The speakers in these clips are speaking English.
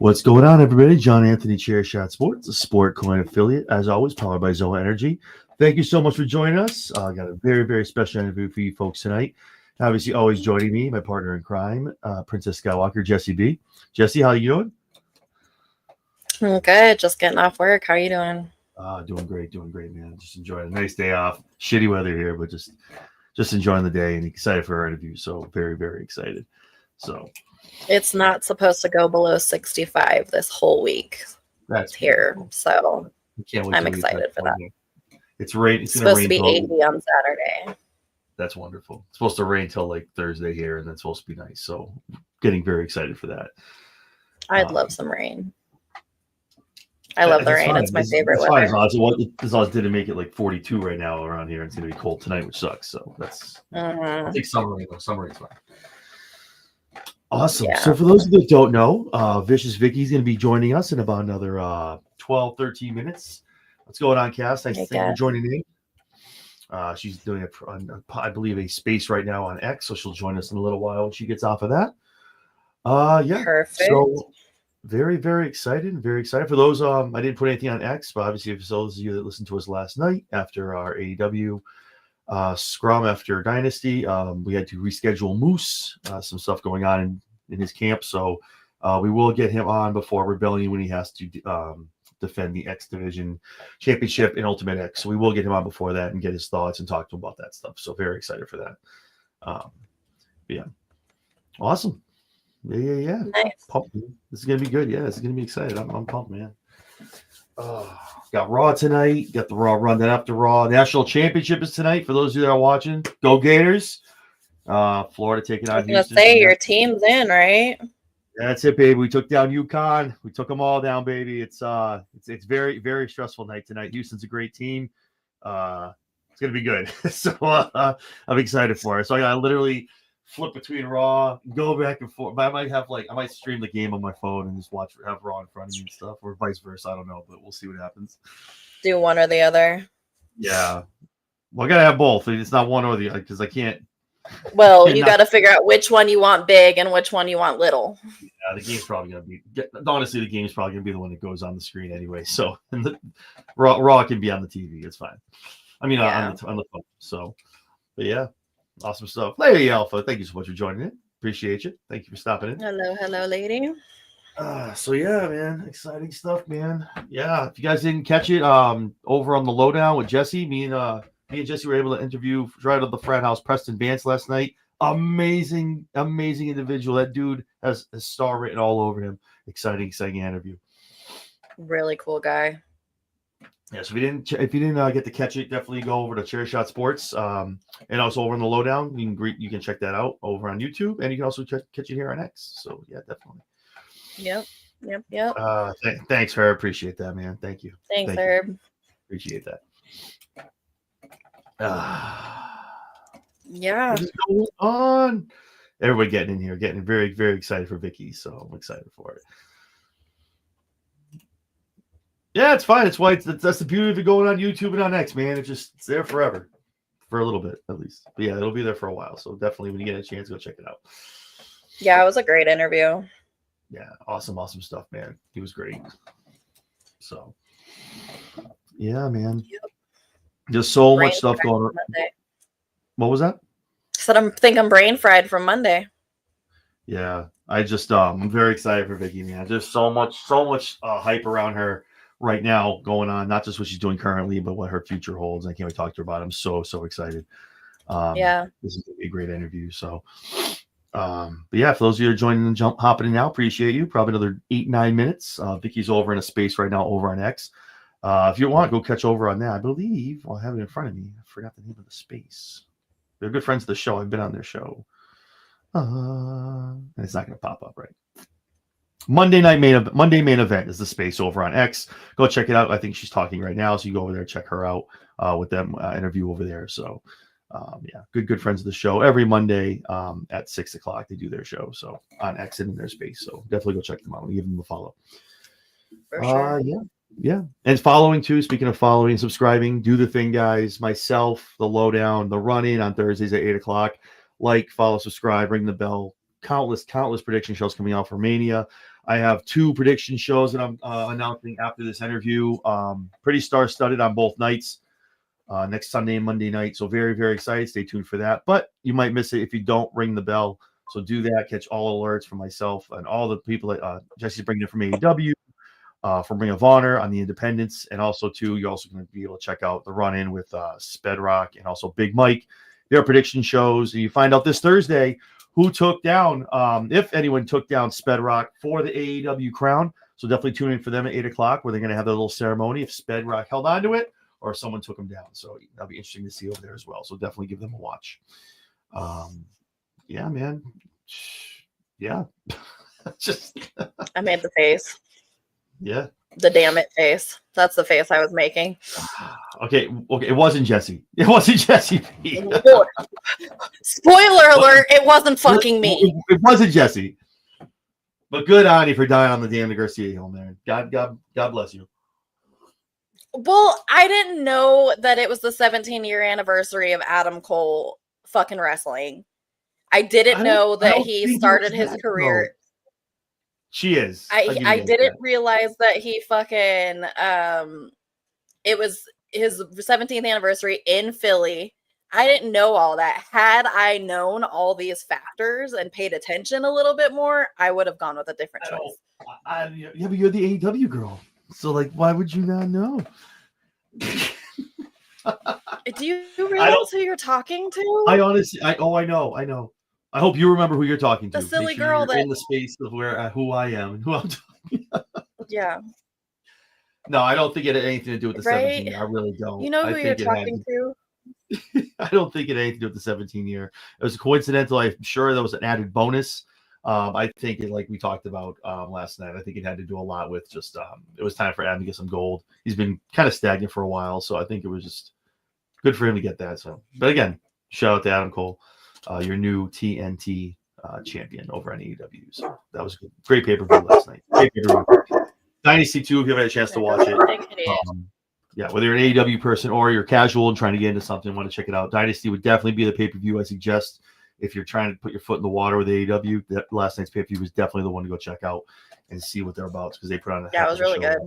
What's going on, everybody? John Anthony, ChairShot Sports, a Sport Coin affiliate, as always, powered by Zoa Energy. Thank you so much for joining us. I got a very, very special interview for you folks tonight. Obviously, always joining me, my partner in crime, Princess Skywalker, Jessy B. Jessy, how you doing? I'm good. Just getting off work. How are you doing? Doing great, man. Just enjoying a nice day off. Shitty weather here, but just enjoying the day and excited for our interview. So very, very excited. So it's not supposed to go below 65 this whole week. That's here, so I'm excited for that. It's rain. It's supposed to be 80 on Saturday. That's wonderful. It's supposed to rain till like Thursday here, and it's supposed to be nice. So getting very excited for that. I'd love some rain. I love the rain. It's my favorite weather. As long as didn't make it like 42 right now around here. It's going to be cold tonight, which sucks. So that's I think summer rain. Summer rain's fine. Awesome. Yeah. So for those of you that don't know, Vicious Vicki is going to be joining us in about another 12, 13 minutes. What's going on, Cass? Thanks for joining in. She's doing, I believe, a space right now on X, so she'll join us in a little while when she gets off of that. Yeah. Perfect. So very, very excited. Very excited. For those, I didn't put anything on X, but obviously for those of you that listened to us last night after our AEW scrum after Dynasty, we had to reschedule Moose, some stuff going on in his camp. So we will get him on before Rebellion when he has to defend the X Division Championship in Ultimate X. So we will get him on before that and get his thoughts and talk to him about that stuff. So very excited for that. Yeah. Awesome. Yeah. Nice. Pumped. This is going to be good. Yeah, this is going to be excited. I'm pumped, man. Got Raw tonight. Got the Raw rundown after Raw. National Championship is tonight. For those of you that are watching, go Gators. Florida taking on Houston. I was going to say, your team's in, right? That's it, baby. We took down UConn. We took them all down, baby. It's very, very stressful night tonight. Houston's a great team. It's going to be good. So I'm excited for it. So I got to literally flip between Raw, go back and forth. But I might stream the game on my phone and just have Raw in front of me and stuff, or vice versa. I don't know, but we'll see what happens. Do one or the other. Yeah. Well, I got to have both. It's not one or the other because I can't. Well, you got to figure out which one you want big and which one you want little. Yeah, the game's probably going to be. Honestly, the game's probably going to be the one that goes on the screen anyway. So, and the Raw can be on the TV. It's fine. I mean, on the phone. So, but yeah, awesome stuff. Lady Alpha, thank you so much for joining in. Appreciate you. Thank you for stopping in. Hello, lady. So yeah, man, exciting stuff, man. Yeah, if you guys didn't catch it, over on the Lowdown with Jessy, me and Jessy were able to interview right out of the frat house Preston Vance last night. Amazing individual. That dude has a star written all over him. Exciting interview. Really cool guy. Yeah, so if you didn't get to catch it, definitely go over to ChairShot Sports, and also over in the Lowdown. You can check that out over on YouTube, and you can also catch it here on X. So yeah, definitely. Yep. Thanks, Herb. Appreciate that, man. Thank you. Thanks, Herb. Appreciate that. Yeah. What's going on? Everybody getting in here, getting very, very excited for Vicki. So I'm excited for it. Yeah, it's fine. It's why that's the beauty of it going on YouTube and on X, man. It's there forever, for a little bit at least. But yeah, it'll be there for a while. So definitely, when you get a chance, go check it out. Yeah, it was a great interview. Yeah, awesome stuff, man. He was great. So, yeah, man. Yep. There's so much stuff going on. What was that? I think I'm brain fried from Monday. Yeah, I'm very excited for Vicki, man. There's so much hype around her right now going on, not just what she's doing currently, but what her future holds. I can't wait to talk to her about it. I'm so excited. Yeah, this is going to be a great interview. So, but yeah, for those of you who are joining and hopping in now, appreciate you. Probably another 8-9 minutes. Vicki's over in a space right now over on X. If you want, go catch over on that. I believe I have it in front of me. I forgot the name of the space. They're good friends of the show. I've been on their show. And it's not going to pop up, right? Monday main event is the space over on X. Go check it out. I think she's talking right now, so you go over there, check her out with them interview over there. So yeah, good friends of the show. Every Monday at 6:00 they do their show. So on X and in their space. So definitely go check them out and give them a follow. For sure. Yeah. And following too, speaking of following and subscribing, do the thing, guys. Myself, the Lowdown, the run-in on Thursdays at 8:00. Like, follow, subscribe, ring the bell. countless prediction shows coming out for Mania. I have 2 prediction shows that I'm announcing after this interview. Pretty star-studded on both nights, next Sunday and Monday night. So very, very excited. Stay tuned for that. But you might miss it if you don't ring the bell. So do that. Catch all alerts from myself and all the people that Jesse's bringing in from AEW, from Ring of Honor on the independents. And also, too, you're also going to be able to check out the run-in with Spedrock and also Big Mike. Their prediction shows. And you find out this Thursday who took down, if anyone took down Spedrock for the AEW crown. So definitely tune in for them at 8 o'clock where they're going to have their little ceremony if Spedrock held on to it or if someone took him down. So that'll be interesting to see over there as well. So definitely give them a watch. Yeah, man. Yeah. Just I made the face. Yeah. The damn it face. That's the face I was making. Okay. It wasn't Jessy. It wasn't Jessy. Spoiler alert, it wasn't fucking me. It wasn't Jessy. But good on you for dying on the Daniel Garcia hill, man. God bless you. Well, I didn't know that it was the 17-year anniversary of Adam Cole fucking wrestling. I didn't know that he started his career. She is. I didn't realize that he fucking it was his 17th anniversary in Philly. I didn't know all that. Had I known all these factors and paid attention a little bit more, I would have gone with a different choice. Yeah, but you're the AEW girl. So, like, why would you not know? Do you realize who you're talking to? I honestly, I know. I hope you remember who you're talking to. The silly girl that in the space of who I am and who I'm talking about. Yeah. No, I don't think it had anything to do with the 17 year. I really don't. You know who you're talking to? I don't think it had anything to do with the 17 year. It was coincidental. I'm sure there was an added bonus. I think it, like we talked about last night, I think it had to do a lot with just it was time for Adam to get some gold. He's been kind of stagnant for a while, so I think it was just good for him to get that. So, but again, shout out to Adam Cole, your new TNT champion over on AEW. So that was good. Great pay-per-view last night. Great pay-per-view. Dynasty 2, if you haven't had a chance to watch it. Yeah, whether you're an AEW person or you're casual and trying to get into something, want to check it out. Dynasty would definitely be the pay-per-view I suggest. If you're trying to put your foot in the water with AEW, that last night's pay-per-view was definitely the one to go check out and see what they're about because they put on a it was really good.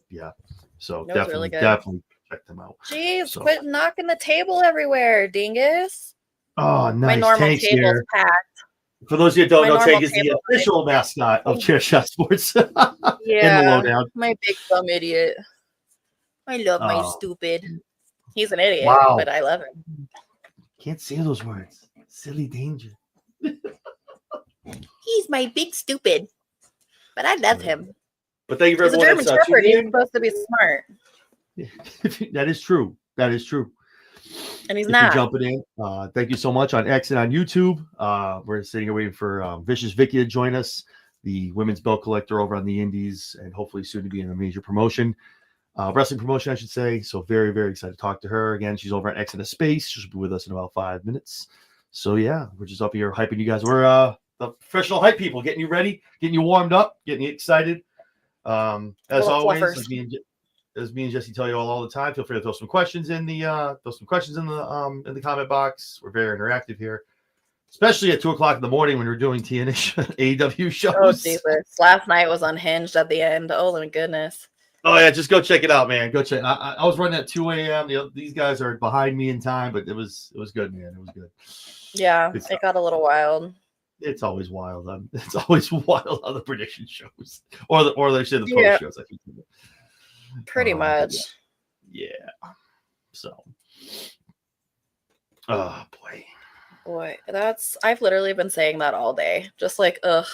Yeah, so definitely check them out. Jeez, quit knocking the table everywhere, dingus. Oh, nice. My normal table's packed. For those of you who don't know, Tank is the official mascot of ChairShot Sports. Yeah, in the lowdown. My big dumb idiot. I love my stupid. He's an idiot, but I love him. Can't say those words. Silly danger. He's my big stupid, but I love him. But thank you very much. He's a German Shepherd. He's supposed to be smart. That is true. And he's not. Jumping in. Thank you so much on X and on YouTube. We're sitting here waiting for Vicious Vicki to join us, the women's belt collector over on the Indies, and hopefully soon to be in a major promotion. Wrestling promotion, I should say. So very, very excited to talk to her. Again, she's over at X in the Space. She'll be with us in about 5 minutes. So yeah, we're just up here hyping you guys. We're the professional hype people, getting you ready, getting you warmed up, getting you excited. As always, as me and Jessy tell you all the time, feel free to throw some questions in the comment box. We're very interactive here, especially at 2:00 in the morning when we're doing TNA AEW shows. Oh Jesus! Last night was unhinged at the end. Oh my goodness. Oh yeah, just go check it out, man. Go check. I was running at 2 a.m. These guys are behind me in time, but it was good, man. It was good. Yeah, it got a little wild. It's always wild. It's always wild on the prediction shows, or they say the post shows. I think. Pretty much. Yeah. So. Oh boy, I've literally been saying that all day. Just like, ugh.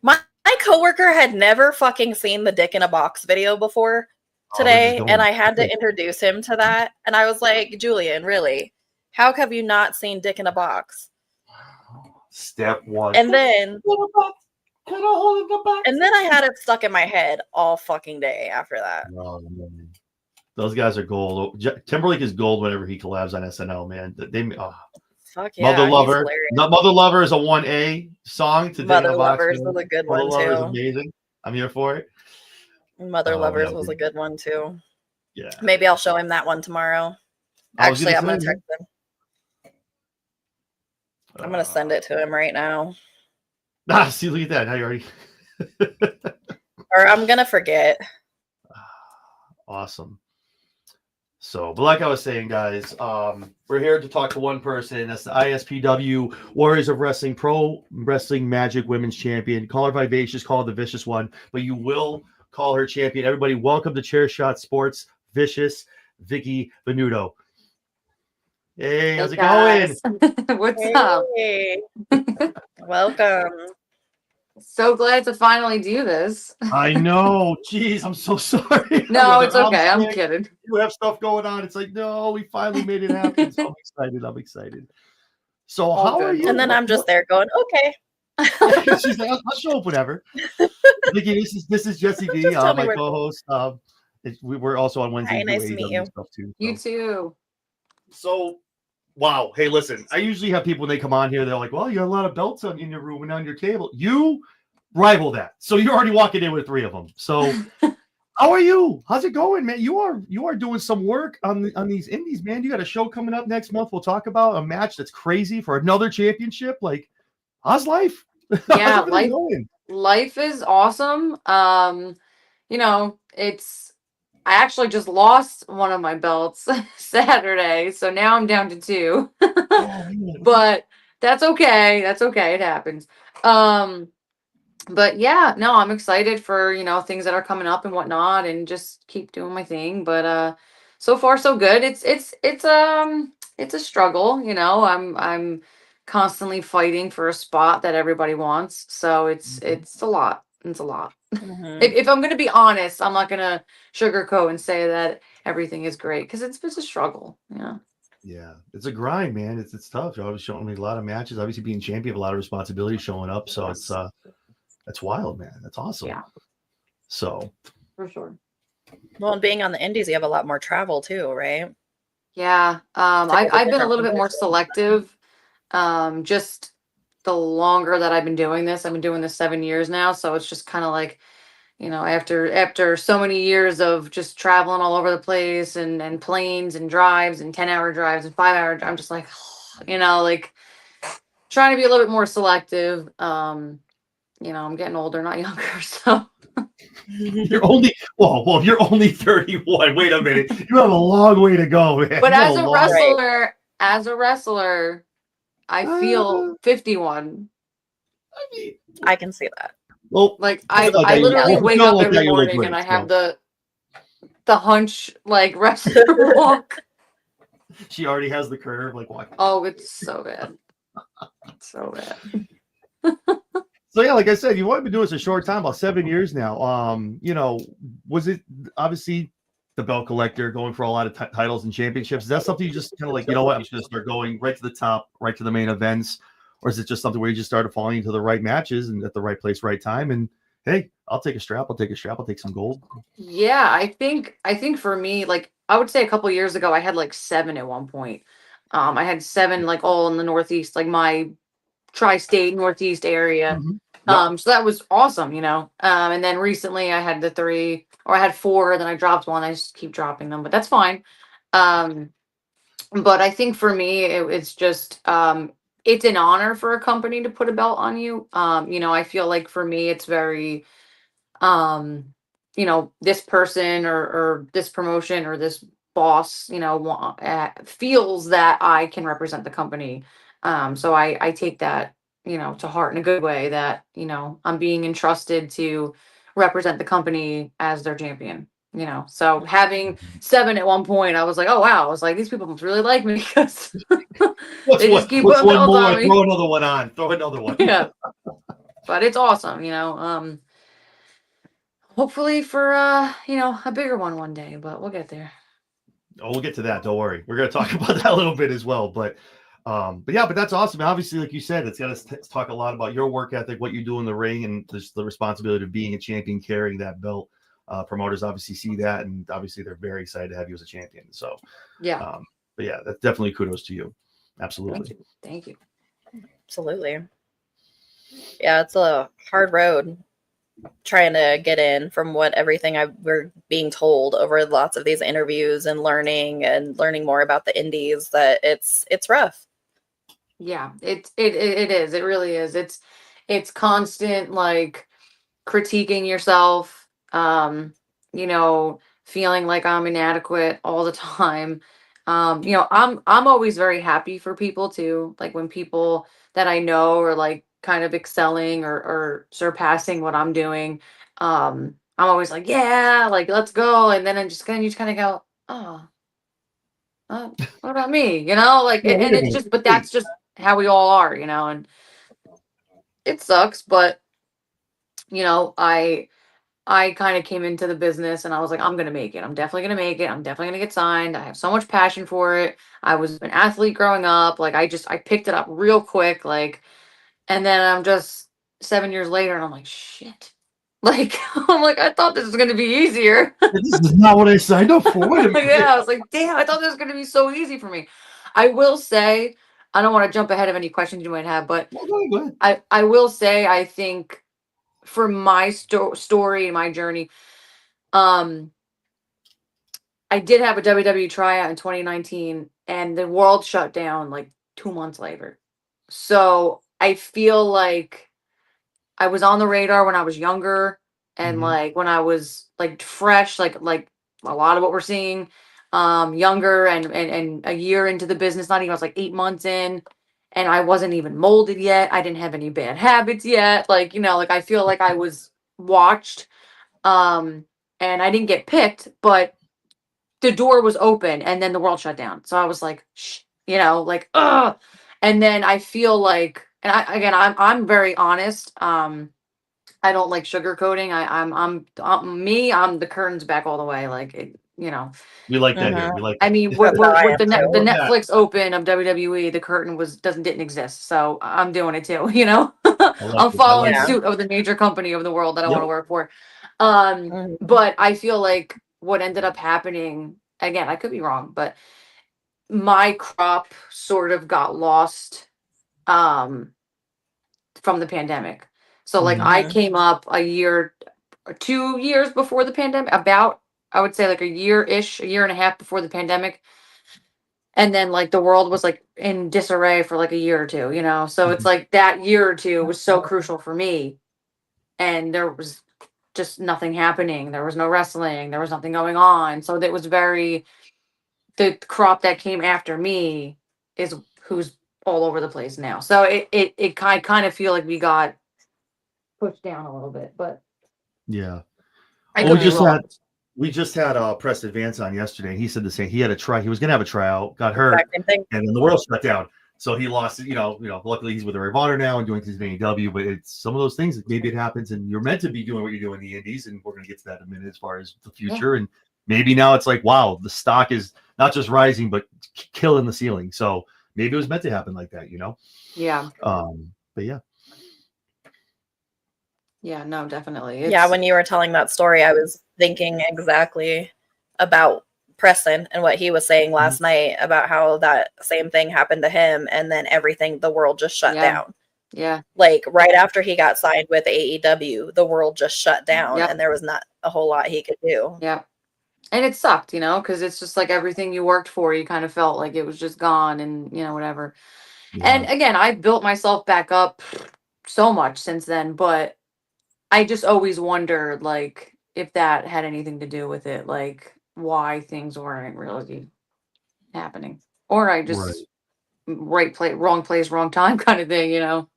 My coworker had never fucking seen the Dick in a Box video before today, and I had to introduce him to that. And I was like, Julian, really? How have you not seen Dick in a Box? Step one. And then I had it stuck in my head all fucking day after that. Oh, man. Those guys are gold. Timberlake is gold whenever he collabs on SNL, man. Fuck yeah. Mother Lover. Mother Lover is a 1A song. Mother Lovers was a good one, too. Mother Lover is amazing. I'm here for it. Mother Lovers was a good one, too. Yeah. Maybe I'll show him that one tomorrow. Actually, I'm going to text him. I'm going to send it to him right now. See, look at that. Now you already. Or I'm gonna forget. Awesome. So, but like I was saying, guys, we're here to talk to one person. That's the ISPW Warriors of Wrestling Pro Wrestling Magic Women's Champion. Call her Vivacious, call her the Vicious One, but you will call her champion. Everybody, welcome to ChairShot Sports, Vicious Vicki Venuto. Hey, how's it going? What's up? Welcome. So glad to finally do this. I know. Jeez, I'm so sorry. No, it's okay. I'm kidding. You have stuff going on. It's like, no, we finally made it happen. So I'm excited. So how are you? And then I'm just there going, okay. She's like, I'll show up whenever. Vicki, this is Jessy V, my co-host. We're also on Wednesday. Hi, nice to meet you. Stuff too, You too. So, wow. Hey, listen, I usually have people when they come on here, they're like, well, you have a lot of belts in your room and on your table. You rival that. So you're already walking in with 3 of them. So how are you? How's it going, man? You are doing some work on these indies, man. You got a show coming up next month. We'll talk about a match that's crazy for another championship. Like, how's life? Yeah, life is awesome. You know, I actually just lost one of my belts Saturday, so now I'm down to 2. But that's okay. That's okay. It happens. But yeah, no, I'm excited for, things that are coming up and whatnot, and just keep doing my thing. But so far so good. It's a struggle, I'm constantly fighting for a spot that everybody wants. So it's a lot. It's a lot. Mm-hmm. If I'm gonna be honest, I'm not gonna sugarcoat and say that everything is great, because it's a struggle. Yeah, it's a grind, man. It's tough. You're always showing me a lot of matches. Obviously, being champion, you have a lot of responsibility showing up. So that's wild, man. That's awesome. Yeah. So For sure. Well, and being on the indies, you have a lot more travel too, right? Yeah. I've been a little bit more selective. Just the longer that I've been doing this, I've been doing this 7 years now. So it's just kind of like, after so many years of just traveling all over the place and planes and drives and 10-hour drives and 5-hour drives, I'm just like, like trying to be a little bit more selective. I'm getting older, not younger. So you're only if you're only 31. Wait a minute. You have a long way to go, man. But as a wrestler, I feel 51. I can see that. Well, like I literally wake up every morning and I have the hunch like wrestler walk. She already has the curve, like walking. Oh, it's so bad. So bad. So yeah, like I said, you've only been doing this a short time, about 7 years now. Was it obviously the belt collector, going for a lot of titles and championships? Is that something you just kind of like, you know what, I'm just gonna start going right to the top, right to the main events? Or is it just something where you just started falling into the right matches and at the right place, right time? And hey, I'll take a strap. I'll take some gold. Yeah, I think for me, like I would say a couple years ago, I had like 7 at one point. I had 7 like all in the Northeast, like my tri-state Northeast area. Mm-hmm. So that was awesome, and then recently I had 3, or I had 4, then I dropped 1. I just keep dropping them, but that's fine. But I think for me, it's just, it's an honor for a company to put a belt on you. I feel like for me, it's very, this person or this promotion or this boss, feels that I can represent the company. So I take that, to heart in a good way, that, I'm being entrusted to represent the company as their champion. So having 7 at one point, I was like, oh wow, I was like, these people must really like me, because they just keep putting belts on me. Throw another one on. Throw another one. Yeah, but it's awesome, hopefully for a bigger one day, but we'll get there. Oh, we'll get to that. Don't worry. We're gonna talk about that a little bit as well. But that's awesome. Obviously, like you said, it's got to talk a lot about your work ethic, what you do in the ring, and just the responsibility of being a champion, carrying that belt. Promoters obviously see that, and obviously they're very excited to have you as a champion. So yeah, but yeah, that's definitely kudos to you. Absolutely. Thank you. Absolutely. Yeah, it's a hard road trying to get in, from what everything we're being told over lots of these interviews and learning more about the indies, that it's rough. Yeah, it is. It really is. it's constant like critiquing yourself, you know, feeling like I'm inadequate all the time. You know, I'm always very happy for people too. Like when people that I know are like kind of excelling or surpassing what I'm doing. I'm always like, yeah, like let's go. And then you just kind of go, oh, what about me? You know, like, Yeah, wait and a it's minute. just, but that's just how we all are, you know, and it sucks, but you know, I kind of came into the business and I was like, I'm gonna make it. I'm definitely gonna make it. I'm definitely gonna get signed. I have so much passion for it. I was an athlete growing up. Like I picked it up real quick. Like, and then I'm just 7 years later and I'm like, shit. Like I'm like, I thought this was gonna be easier. This is not what I signed up for. Wait a minute. Yeah, I was like, damn, I thought this was gonna be so easy for me. I will say, I don't want to jump ahead of any questions you might have, but Well, go ahead. I will say I think for my story, my journey, um, I did have a WWE tryout in 2019 and the world shut down like 2 months later. So I feel like I was on the radar when I was younger and Mhm. like when I was like fresh, like a lot of what we're seeing, younger and a year into the business, not even I was like 8 months in and I wasn't even molded yet. I didn't have any bad habits yet. Like, you know, like I feel like I was watched and I didn't get picked, but the door was open and then the world shut down. So I was like, shh, you know, like, ugh. And then I feel like, and I'm very honest. I don't like sugarcoating. I'm the curtains back all the way. Like, you know, We like that here. Mhm. We like I that. mean, That's how I with am too. the More of that. Netflix open of WWE, the curtain didn't exist. So I'm doing it too. You know, I like I'm it. I like following Yeah. it. suit of the major company of the world that I want to Yep. work for. Mhm. But I feel like what ended up happening, again, I could be wrong, but my crop sort of got lost um from the pandemic. So like Mhm. I Mhm. came up a year or 2 years before the pandemic, about I would say like a year and a half before the pandemic. And then like the world was like in disarray for like a year or two, you know. So it's Mhm. like that year or two was so crucial for me. And there was just nothing happening. There was no wrestling. There was nothing going on. So that was very the crop that came after me is who's all over the place now. So it kind of feel like we got pushed down a little bit, but Yeah. I Well, could we be Mhm. just wrong. had Press Advance on yesterday. He said the same. He had a try. He was gonna have a tryout, got Exact hurt, same thing. and then the world shut down. So he lost. Luckily he's with the Ring of Honor now and doing things in AEW. But it's some of those things that maybe it happens, and you're meant to be doing what you're doing in the Indies, and we're gonna get to that in a minute as far as the Yeah. future. And maybe now it's like, wow, the stock is not just rising but killing the ceiling. So maybe it was meant to happen like that, Yeah. But yeah, Yeah, no, definitely. Yeah, It's when you were telling that story, I was thinking exactly about Preston and what he was saying Mhm. last night about how that same thing happened to him and then everything, the world just shut yeah. down. Yeah. Like right after he got signed with AEW, the world just shut down Yep. and there was not a whole lot he could do. Yep. And it sucked, you know, because it's just like everything you worked for, you kind of felt like it was just gone and, you know, whatever. And Yeah, again, I built myself back up so much since then, but I just always wondered, like, if that had anything to do with it, like, why things weren't really happening. Or I right. just, wrong place, wrong time kind of thing, you know?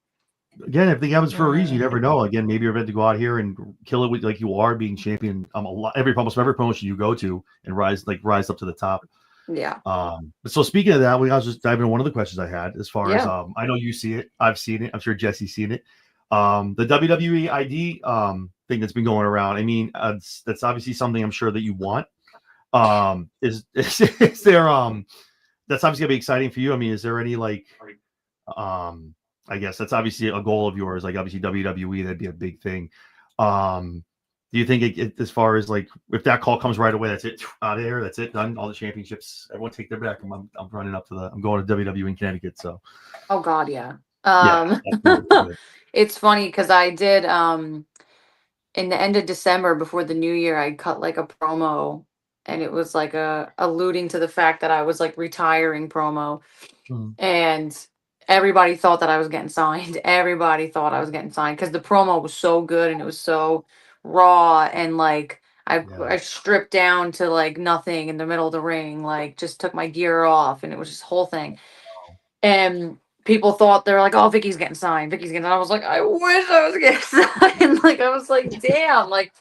Again, everything happens for a reason. You Mhm. never know. Again, maybe you're meant to go out here and kill it with like you are being champion. Almost every promotion you go to and rise up to the top. Yeah. But so speaking of that, I was just diving into one of the questions I had as far as Yeah. I know you see it, I've seen it, I'm sure Jesse's seen it. The WWE ID thing that's been going around. I mean, that's obviously something I'm sure that you want. Is there that's obviously gonna be exciting for you. I mean, is there any like um, I guess that's obviously a goal of yours. Like obviously WWE, that'd be a big thing. Do you think as far as like if that call comes right away, that's it out of there, that's it done, all the championships, everyone take their back. I'm running up to I'm going to WWE in Connecticut. So Oh God, yeah. yeah, absolutely. It's funny because I did in the end of December before the new year, I cut like a promo and it was like a alluding to the fact that I was like retiring promo. Mhm. And everybody thought that I was getting signed. Everybody thought I was getting signed because the promo was so good and it was so raw, and like I stripped down to like nothing in the middle of the ring, like just took my gear off, and it was just whole thing. And people thought, they were like, "Oh, Vicky's getting signed. Vicky's getting." I was like, "I wish I was getting signed." Like I was like, "Damn!" Like,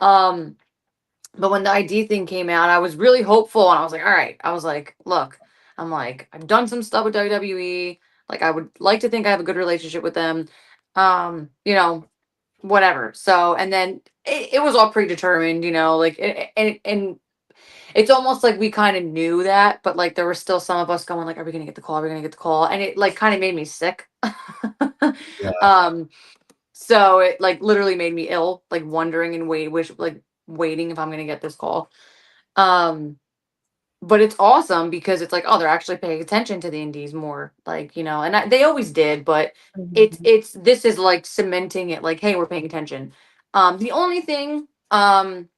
but when the ID thing came out, I was really hopeful, and I was like, "All right." I was like, "Look, I'm like, I've done some stuff with WWE. Like, I would like to think I have a good relationship with them. You know, whatever." So, and then it was all predetermined, you know, like, and it's almost like we kind of knew that, but like there were still some of us going like, "Are we gonna get the call? Are we gonna get the call?" And it like kind of made me sick. Yeah. So it like literally made me ill, like wondering and waiting if I'm gonna get this call. Um, but it's awesome because it's like, oh, they're actually paying attention to the indies more, like, you know, and they always did, but it's this is like cementing it, like, hey, we're paying attention. The only thing, and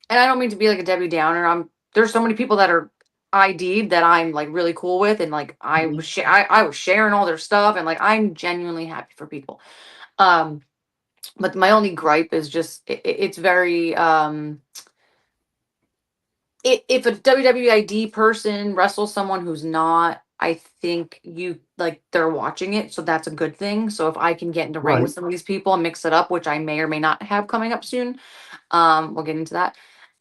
I don't mean to be like a Debbie Downer. There's so many people that are ID'd that I'm like really cool with, and like I was sharing all their stuff, and like I'm genuinely happy for people. But my only gripe is just it's very if a WWID person wrestles someone who's not, I think you like they're watching it, so that's a good thing. So if I can get into ring Right. with some of these people and mix it up, which I may or may not have coming up soon, we'll get into that.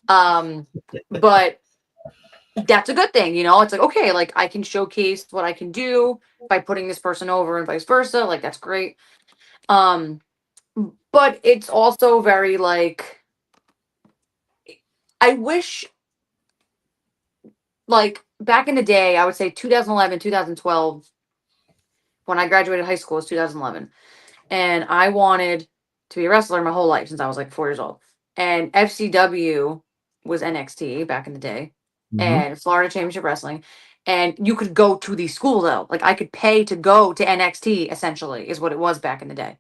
But that's a good thing, you know. It's like, okay, like I can showcase what I can do by putting this person over and vice versa. Like that's great. But it's also very like I wish, like back in the day, I would say 2011, 2012, when I graduated high school was 2011. And I wanted to be a wrestler my whole life since I was like 4 years old. And FCW was NXT back in the day, Mm-hmm. and Florida Championship Wrestling. And you could go to the school though. Like I could pay to go to NXT essentially is what it was back in the day.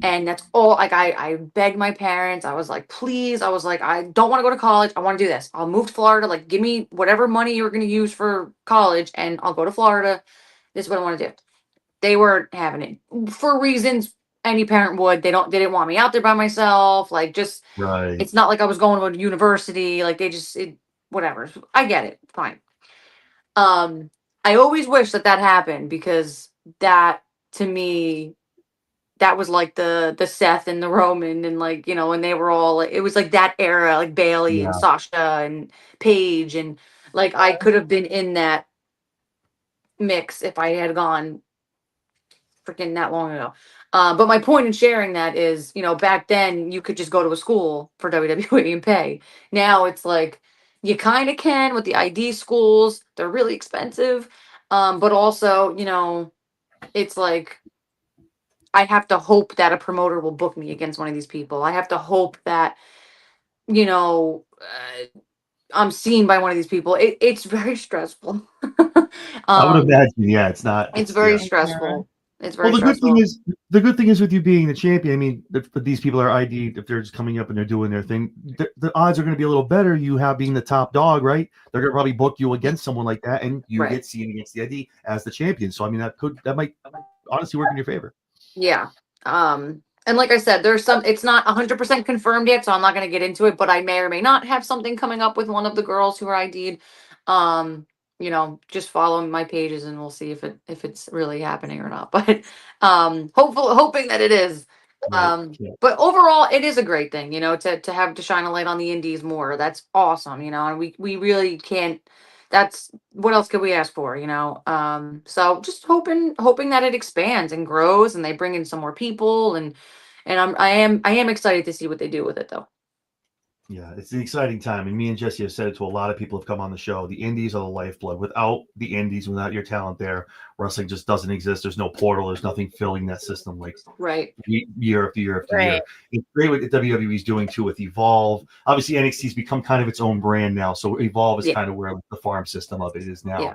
And that's all like I begged my parents. I was like, please, I was like, I don't want to go to college. I want to do this. I'll move to Florida. Like give me whatever money you're gonna use for college and I'll go to Florida. This is what I want to do. They weren't having it for reasons any parent would. They didn't want me out there by myself. Like just Right. it's not like I was going to a university. Like they just whatever. I get it. Fine. I always wish that happened because that to me that was like the Seth and the Roman and like, you know, and they were all like, it was like that era, like Bailey and Yeah. Sasha and Paige, and like I could have been in that mix if I had gone freaking that long ago. But my point in sharing that is, you know, back then you could just go to a school for WWE and pay. Now it's like you kind of can with the ID schools. They're really expensive. But also, you know, it's like I have to hope that a promoter will book me against one of these people. I have to hope that, you know, I'm seen by one of these people. It's very stressful. I would um, imagine. Yeah. It's not. it's It's very yeah. stressful. It's Well, very stressful. the good thing is with you being the champion. I mean, if these people are ID'd, if they're just coming up and they're doing their thing, the odds are going to be a little better. You have being the top dog, right? They're going to probably book you against someone like that, and you Right. get seen against the ID as the champion. So, I mean, that might honestly work in your favor. Yeah. And like I said, there's some, it's not 100% confirmed yet, so I'm not going to get into it, but I may or may not have something coming up with one of the girls who are ID'd. You know, just follow my pages and we'll see if it's really happening or not. But hoping that it is. Right. Yeah. But overall it is a great thing, you know, to have to shine a light on the indies more. That's awesome, you know, and we really can't, that's what else could we ask for, you know? So just hoping that it expands and grows and they bring in some more people, and I am excited to see what they do with it though. Yeah, it's an exciting time. And me and Jesse have said it to a lot of people who have come on the show. The indies are the lifeblood. Without the indies, without your talent there, wrestling just doesn't exist. There's no portal. There's nothing filling that system like Right. year after year after Right. year. It's great what WWE is doing too with Evolve. Obviously, NXT's become kind of its own brand now. So Evolve is Yeah. kind of where the farm system of it is now, Yeah.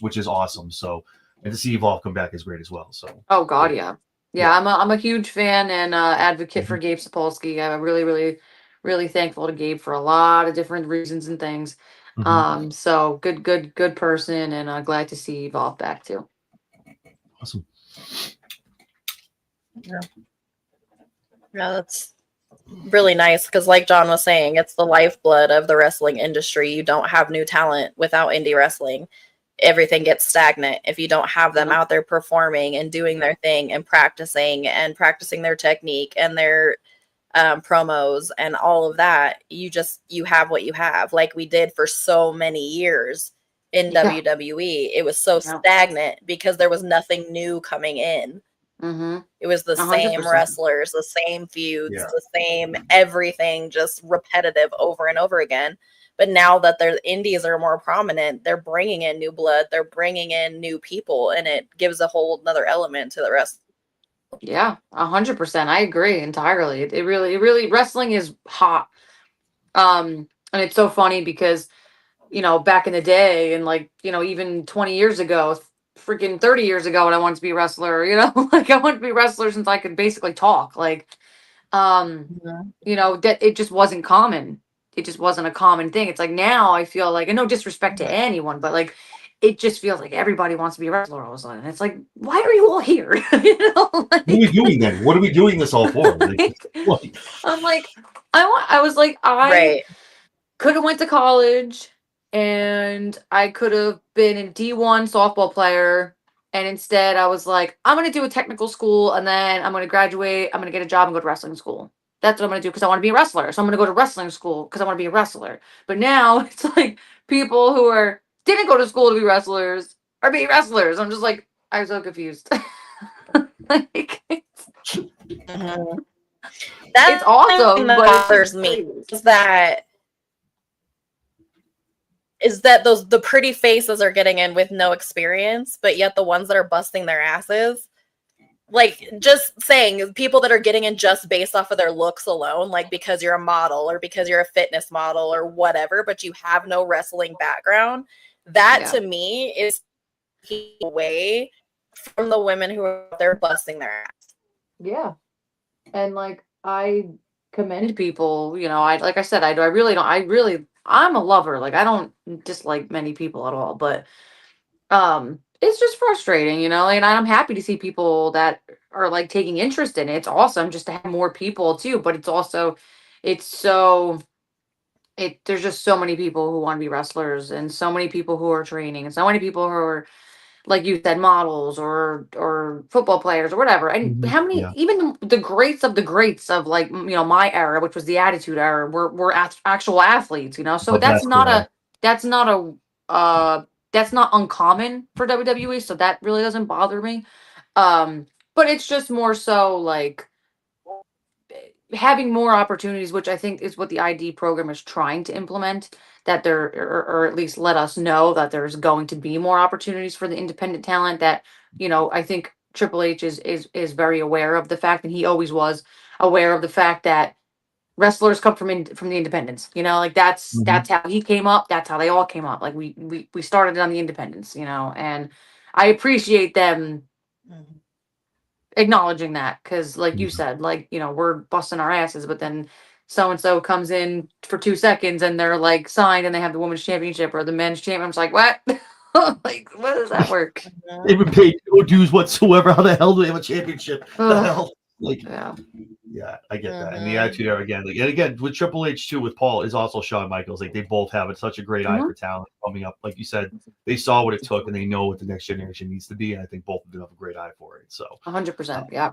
which is awesome. So, and to see Evolve come back is great as well. So, Oh God, yeah. Yeah, I'm a huge fan and advocate for Mhm. Gabe Sapolsky. I'm really thankful to Gabe for a lot of different reasons and things. Mhm. So good person, and glad to see Evolve back too. Awesome. Yeah, that's really nice because, like John was saying, it's the lifeblood of the wrestling industry. You don't have new talent without indie wrestling. Everything gets stagnant if you don't have them out there performing and doing their thing and practicing their technique and their promos and all of that. You have what you have, like we did for so many years in WWE. It was so stagnant because there was nothing new coming in. It was the 100%. same wrestlers, the same feuds, the same everything, just repetitive over and over again. But now that the indies are more prominent, they're bringing in new blood, they're bringing in new people, and it gives a whole another element to the rest. Yeah, 100%. I agree entirely. It really, wrestling is hot. And it's so funny because, back in the day and like, even 20 years ago, freaking 30 years ago when I wanted to be a wrestler, like I wanted to be a wrestler since I could basically talk. Like, that it just wasn't common. It just wasn't a common thing. It's like now I feel like, and no disrespect to anyone, but like it just feels like everybody wants to be a wrestler all of a sudden. It's like, why are you all here? What are we doing then? What are we doing this all for? I'm like, I was like, I could have went to college and I could have been a D1 softball player. And instead I was like, I'm going to do a technical school and then I'm going to graduate. I'm going to get a job and go to wrestling school. That's what I'm going to do because I want to be a wrestler. So I'm going to go to wrestling school because I want to be a wrestler. But now it's like people who didn't go to school to be wrestlers are being wrestlers. I'm just like, I'm so confused. Like, That's it's awesome, that but bothers me is that the pretty faces are getting in with no experience, but yet the ones that are busting their asses, like just saying people that are getting in just based off of their looks alone, like because you're a model or because you're a fitness model or whatever, but you have no wrestling background, that to me is away from the women who are out there busting their ass. Yeah. And like I commend people, like I said, I'm a lover. Like I don't dislike many people at all, but it's just frustrating, and I'm happy to see people that are like taking interest in it. It's awesome just to have more people too, but it's also there's just so many people who want to be wrestlers and so many people who are training and so many people who are, like you said, models or football players or whatever. And how many, even the greats of the greats of like, my era, which was the Attitude Era, were actual athletes, so that's not uncommon for WWE. So that really doesn't bother me. But it's just more so like having more opportunities, which I think is what the ID program is trying to implement, that there, or at least let us know that there's going to be more opportunities for the independent talent. That, I think Triple H is very aware of the fact, and he always was aware of the fact that wrestlers come from the independents. Like that's how he came up. That's how they all came up. Like we started on the independents. And I appreciate them acknowledging that, because like you said, like, we're busting our asses, but then so and so comes in for 2 seconds and they're like signed and they have the women's championship or the men's championship. I'm just like, what? Like, what does that work? They've been paid no dues whatsoever. How the hell do they have a championship? The hell? Like, yeah, I get that. And the Attitude Era again, like, and again with Triple H too, with Paul is also Shawn Michaels. Like they both have such a great eye for talent coming up. Like you said, they saw what it took and they know what the next generation needs to be. And I think both of them have a great eye for it. So 100%, yeah.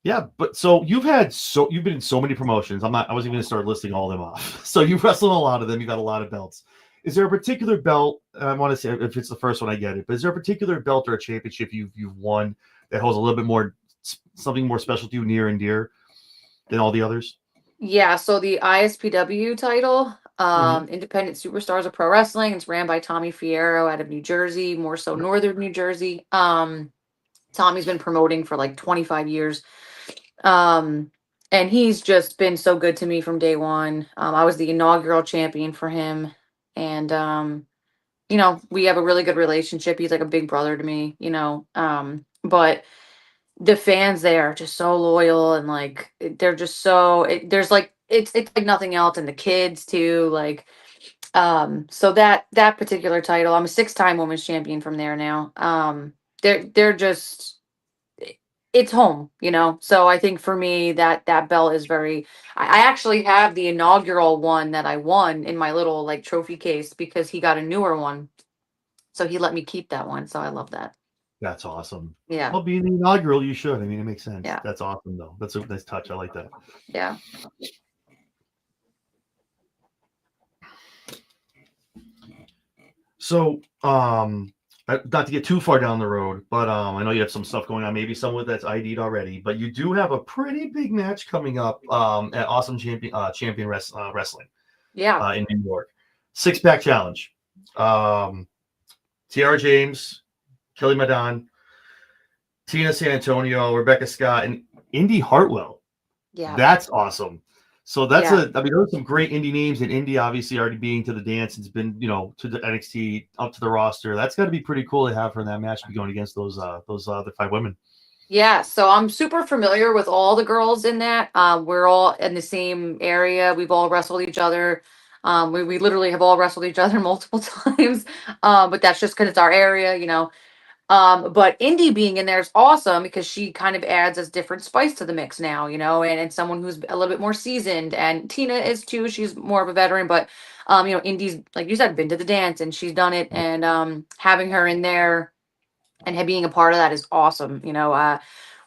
Yeah. But so you've been in so many promotions. I wasn't even gonna start listing all of them off. So you've wrestled a lot of them. You got a lot of belts. Is there a particular belt? I want to say if it's the first one, I get it. But is there a particular belt or a championship you've won that holds a little bit more, something more special to you, near and dear, than all the others? Yeah. So the ISPW title, Independent Superstars of Pro Wrestling, it's ran by Tommy Fierro out of New Jersey, more so northern New Jersey. Tommy's been promoting for like 25 years. And he's just been so good to me from day one. I was the inaugural champion for him. And, we have a really good relationship. He's like a big brother to me, but the fans there are just so loyal and like, they're just so, there's like, it's like nothing else. And the kids too, like, So that particular title, I'm a 6-time women's champion from there now. They're just, it's home, you know. So I think for me that belt is very. I actually have the inaugural one that I won in my little like trophy case because he got a newer one, so he let me keep that one. So I love that. That's awesome. Yeah. Well, being the inaugural, you should. I mean, it makes sense. Yeah. That's awesome, though. That's a nice touch. I like that. Yeah. So, not to get too far down the road, but I know you have some stuff going on. Maybe some of that's ID'd already, but you do have a pretty big match coming up at Awesome Champion Wrestling. Yeah. In New York, 6-pack challenge. Tiara James, Kelly Madan, Tina San Antonio, Rebecca Scott, and Indy Hartwell. Yeah. That's awesome. So that's Yeah. I mean, those are some great indie names, and Indy obviously already being to the dance. It's been, to the NXT, up to the roster. That's got to be pretty cool to have her in that match, be going against those other 5 women. Yeah, so I'm super familiar with all the girls in that. We're all in the same area. We've all wrestled each other. We literally have all wrestled each other multiple times. But that's just because it's our area, you know. But Indy being in there is awesome because she kind of adds a different spice to the mix now, you know, and someone who's a little bit more seasoned. And Tina is too. She's more of a veteran, but Indy's, like you said, been to the dance and she's done it. And having her in there and being a part of that is awesome.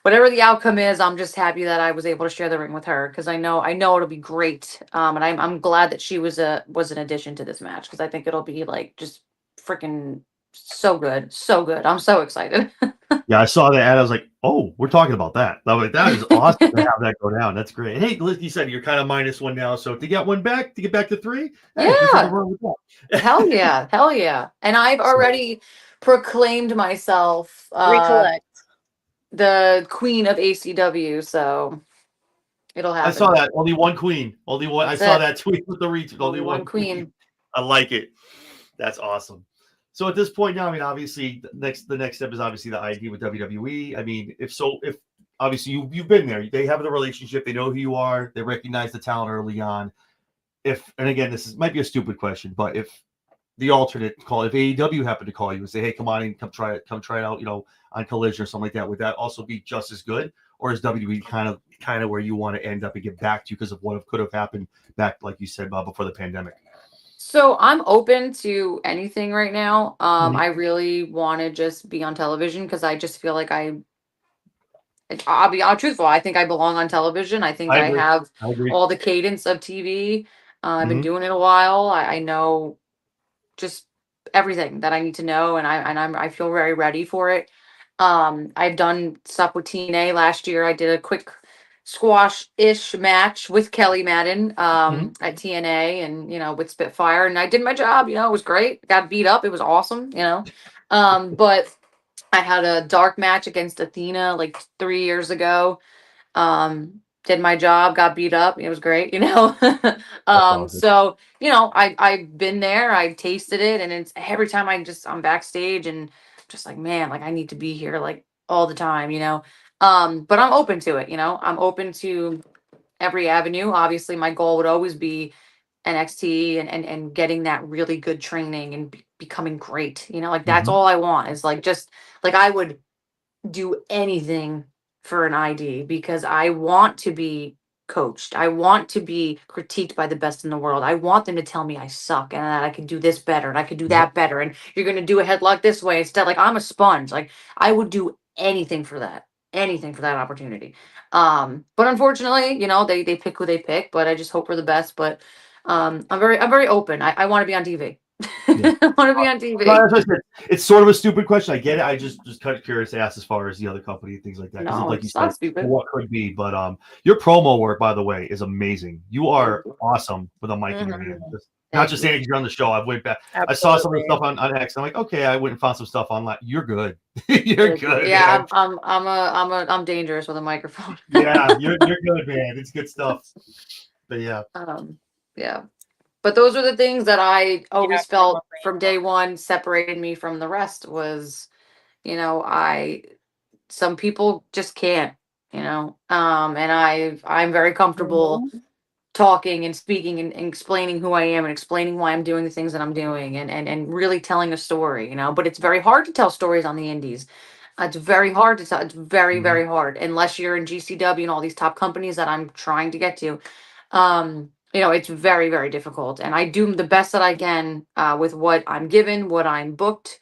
Whatever the outcome is, I'm just happy that I was able to share the ring with her because I know it'll be great. And I'm glad that she was an addition to this match because I think it'll be like just freaking so good, so good. I'm so excited. Yeah, I saw that ad. I was like, oh, we're talking about that. I was like, that is awesome to have that go down. That's great. Hey, like you said, you're kind of -1 now. So to get back to 3, hey, there's nothing wrong with that. Hell yeah. Hell yeah. And I've already proclaimed myself Recollect. the queen of ACW, so it'll happen. I saw that. Only one queen. Only one. That's I saw it. that tweet with the retweet. Only one queen. I like it. That's awesome. So at this point now, I mean, obviously, the next step is obviously the ID with WWE. I mean, if obviously you've been there, they have the relationship, they know who you are, they recognize the talent early on. And again, might be a stupid question, but if the alternate call, if AEW happened to call you and say, "Hey, come on in, come try it out," on Collision or something like that, would that also be just as good, or is WWE kind of where you want to end up and get back to because of what could have happened back, like you said, Bob, before the pandemic? So I'm open to anything right now. Mhm. I really want to just be on television because I just feel like I'll be truthful. I think I belong on television. I think I have I agree. all the cadence of TV. I've been Mhm. doing it a while. I know just everything that I need to know, and I feel very ready for it. I've done stuff with TNA last year. I did a quick squash-ish match with Kelly Madden at TNA and with Spitfire, and I did my job. It was great. Got beat up. It was awesome. But I had a dark match against Athena like 3 years ago. Did my job, got beat up. It was great. Awesome. So I've been there, I've tasted it, and it's every time I'm backstage and just like, man, like I need to be here like all the time. But I'm open to it. I'm open to every avenue. Obviously, my goal would always be NXT and getting that really good training and becoming great. Like that's Mhm. all I want is like just like I would do anything for an ID because I want to be coached. I want to be critiqued by the best in the world. I want them to tell me I suck and that I can do this better and I can do Yep. that better. And you're going to do a headlock this way instead. Like I'm a sponge. Like I would do anything for that. Anything for that opportunity. But unfortunately, they pick who they pick, but I just hope for the best. But I'm very open. I want to be on TV. Yeah. I want to be on TV. No, that's what I said. It's sort of a stupid question. I get it. I just kind of curious to ask as far as the other company and things like that. Because No, like you it's not said, stupid. what could be. But your promo work, by the way, is amazing. You are awesome with a mic in your hand. Not just saying you're on the show. I went back. Absolutely. I saw some of the stuff on X. I'm like, okay, I went and found some stuff online. You're good. You're good. Yeah, man. I'm dangerous with a microphone. Yeah, you're good, man. It's good stuff. But yeah. Yeah. But those are the things that I always felt from day one separated me from the rest was, some people just can't, and I'm very comfortable talking and speaking and explaining who I am and explaining why I'm doing the things that I'm doing and really telling a story, you know. But it's very hard to tell stories on the indies. It's very hard to tell. It's very, Mhm. very hard unless you're in GCW and all these top companies that I'm trying to get to. You know, it's very, very difficult. And I do the best that I can with what I'm given, what I'm booked,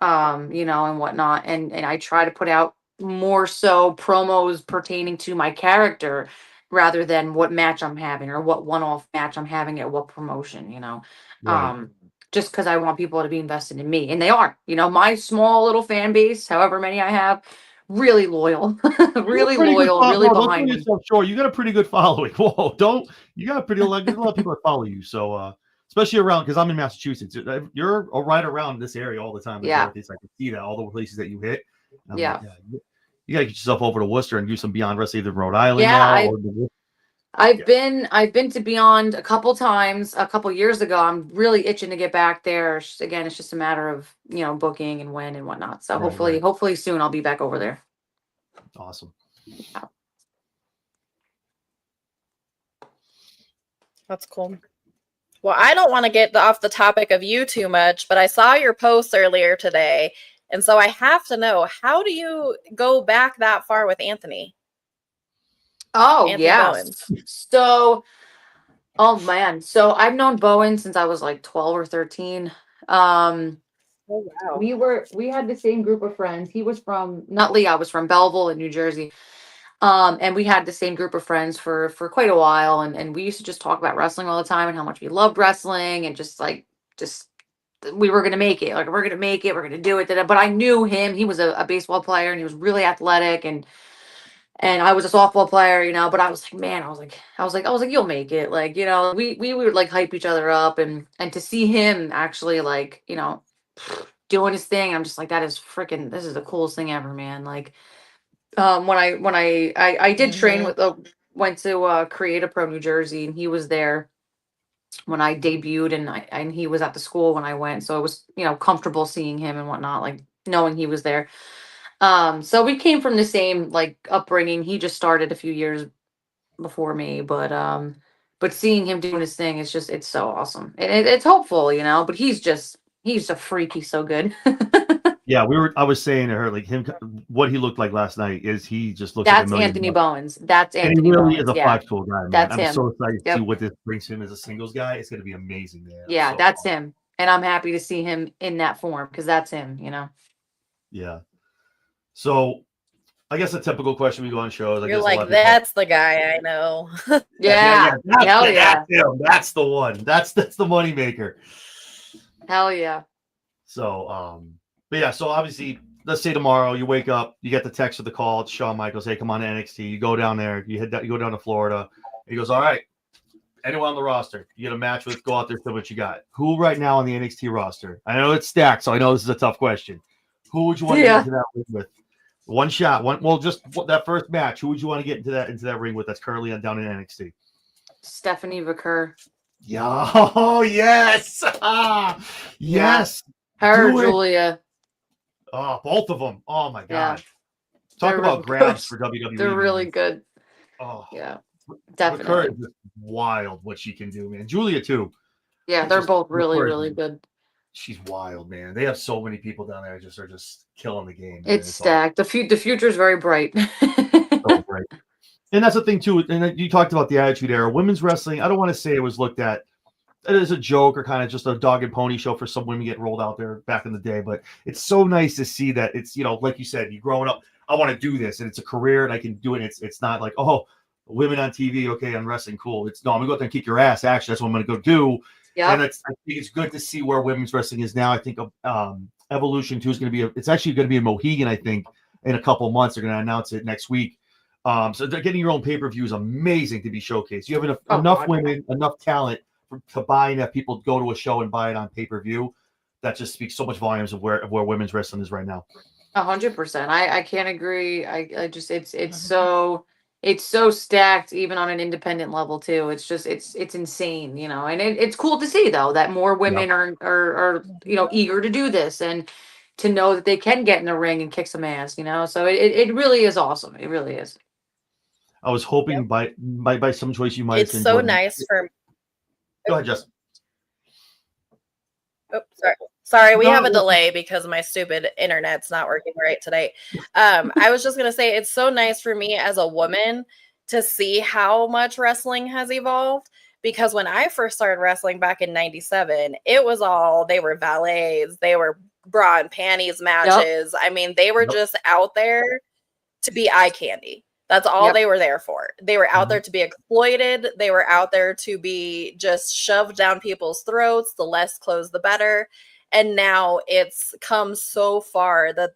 you know, and whatnot. And I try to put out more so promos pertaining to my character rather than what match I'm having or what one-off match I'm having at what promotion, you know. Right. Just because I want people to be invested in me. And they are, you know, my small little fan base, however many I have, really loyal, You got really pretty good loyal, really no, don't sell behind me. yourself short. You got a pretty good following. Whoa, don't you got a pretty like there's a lot of people that follow you. So especially around because I'm in Massachusetts. You're right around this area all the time, the Yeah. Northeast. I can see that all the places that you hit. And I'm Yeah. like, yeah, you gotta get yourself over to Worcester and do some Beyond Wrestling, either Rhode Island Yeah, now or I've been to Beyond a couple times a couple years ago. I'm really itching to get back there. Again, it's just a matter of, you know, booking and when and whatnot. So right. hopefully soon I'll be back over there. Awesome. That's cool. Well, I don't want to get off the topic of you too much, but I saw your post earlier today. And so I have to know, how do you go back that far with Anthony? Oh, Anthony yeah. Bowens. So, oh man. So I've known Bowen since I was like 12 or 13. Um, Oh, wow. we had the same group of friends. He was from Nutley. I was from Belleville in New Jersey. And we had the same group of friends for quite a while, and we used to just talk about wrestling all the time and how much we loved wrestling and just we were gonna make it. Like we're gonna make it, we're gonna do it. But I knew him. He was a baseball player and he was really athletic and I was a softball player, you know, but I was like, man, I was like, you'll make it. Like, you know, we would like hype each other up and to see him actually like, you know, doing his thing, I'm just like, that is freaking this is the coolest thing ever, man. Like when I did train Mhm. with went to Create a Pro New Jersey and he was there when I debuted and he was at the school when I went, so it was, you know, comfortable seeing him and whatnot, like knowing he was there. So we came from the same like upbringing. He just started a few years before me, but seeing him doing his thing is just it's so awesome. It's hopeful, you know, but he's a freak. He's so good. Yeah, I was saying to her, like him, what he looked like last night is he just looks like a That's million Anthony bucks. Bowens. That's And he Anthony really is Bowens. a Yeah, 5-tool guy, man. that's I'm him. so excited to see Yep. what this brings him as a singles guy. It's going to be amazing, man. I'm Yeah, so that's pumped. him. And I'm happy to see him in that form because that's him, you know. Yeah. So I guess a typical question we go on shows. I You're guess a lot like, of people. that's the guy I know. Yeah. Hell yeah. That's him. That's the one. That's the moneymaker. Hell yeah. So, but yeah, so obviously, let's say tomorrow you wake up, you get the text or the call. It's Shawn Michaels. Hey, come on to NXT. You go down there. You go down to Florida. He goes, all right. Anyone on the roster you get a match with, go out there, see what you got. Who right now on the NXT roster? I know it's stacked, so I know this is a tough question. Who would you want to get into that ring with? One shot, just that first match. Who would you want to get into that ring with that's currently down in NXT? Stephanie Vicker. Yeah. Oh, yes. Yes. Her, Do it. Julia. Oh, both of them. Oh my God. Yeah. Talk They're about really grabs good. for WWE. They're really man. good. Oh, Yeah. Vicker Definitely. is just wild what she can do, man. Julia too. Yeah, It's they're just both really, Vicker is- really good. She's wild, man. They have so many people down there are just killing the game. Man. It's stacked. The future is very bright. So great. And that's the thing too. And you talked about the Attitude Era. Women's wrestling, I don't want to say it was looked at as a joke or kind of just a dog and pony show for some women getting rolled out there back in the day. But it's so nice to see that it's, like you said, you growing up, I want to do this and it's a career and I can do it. It's not like, oh, women on TV. Okay. I'm wrestling. Cool. It's no, I'm gonna go out there and kick your ass. Actually, that's what I'm going to go do. Yeah. And I think it's good to see where women's wrestling is now. I think Evolution 2 is going to be it's actually going to be a Mohegan, I think, in a couple of months. They're going to announce it next week. So they're getting your own pay-per-view is amazing to be showcased. You have enough women, enough talent to buy and have people go to a show and buy it on pay-per-view. That just speaks so much volumes of where women's wrestling is right now. 100%. I can't agree. I just it's so stacked even on an independent level too. It's just it's insane, you know. And it's cool to see though that more women are you know eager to do this and to know that they can get in the ring and kick some ass, you know. So it really is awesome. It really is. I was hoping by some choice you might have It's seen so Jordan. nice for. Go ahead, Jess. Oh, sorry, we No, have a delay because my stupid internet's not working right today. I was just gonna say it's so nice for me as a woman to see how much wrestling has evolved. Because when I first started wrestling back in '97, it was all they were valets, they were bra and panties matches. I mean, they were just out there to be eye candy. That's all they were there for. They were out there to be exploited. They were out there to be just shoved down people's throats. The less clothes, the better. And now it's come so far that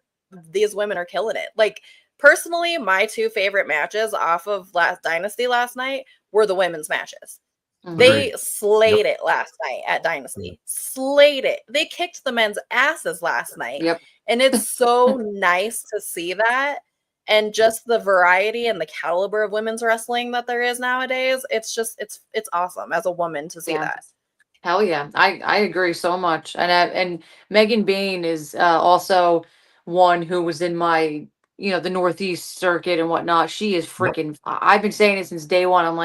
these women are killing it. Like, personally, my two favorite matches off of last Dynasty last night were the women's matches. They slayed it last night at Dynasty. Slayed it. They kicked the men's asses last night. And it's so nice to see that. And just the variety and the caliber of women's wrestling that there is nowadays. It's just, it's awesome as a woman to see that. Hell yeah. I agree so much. And Megan Bain is also one who was in my, the Northeast circuit and whatnot. She is freaking, I've been saying it since day one. I'm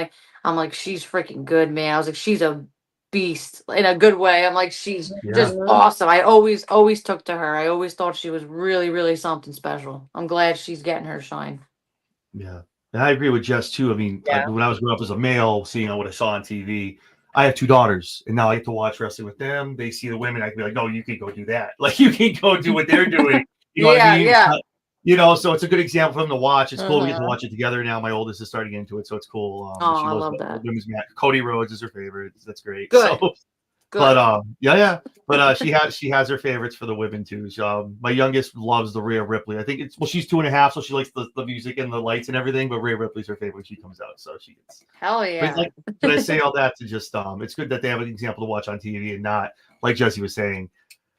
like, she's freaking good, man. I was like, she's a beast in a good way. I'm like, she's just awesome. I always took to her. I always thought she was really, really something special. I'm glad she's getting her shine. Yeah. And I agree with Jess too. I mean, when I was growing up as a male, seeing what I saw on TV, I have two daughters, and now I get to watch wrestling with them. They see the women, I can be like, no, you can go do that. Like, you can go do what they're doing. You know what I mean? Yeah. So it's a good example for them to watch. It's cool we get to watch it together now. My oldest is starting into it, so it's cool. She I love that. Women's match. Cody Rhodes is her favorite. That's great. Good. So, but But she has her favorites for the women too. My youngest loves the Rhea Ripley. I think she's 2.5, so she likes the music and the lights and everything. But Rhea Ripley's her favorite when she comes out, so she gets. Hell yeah! But I say all that to just it's good that they have an example to watch on TV and not like Jesse was saying.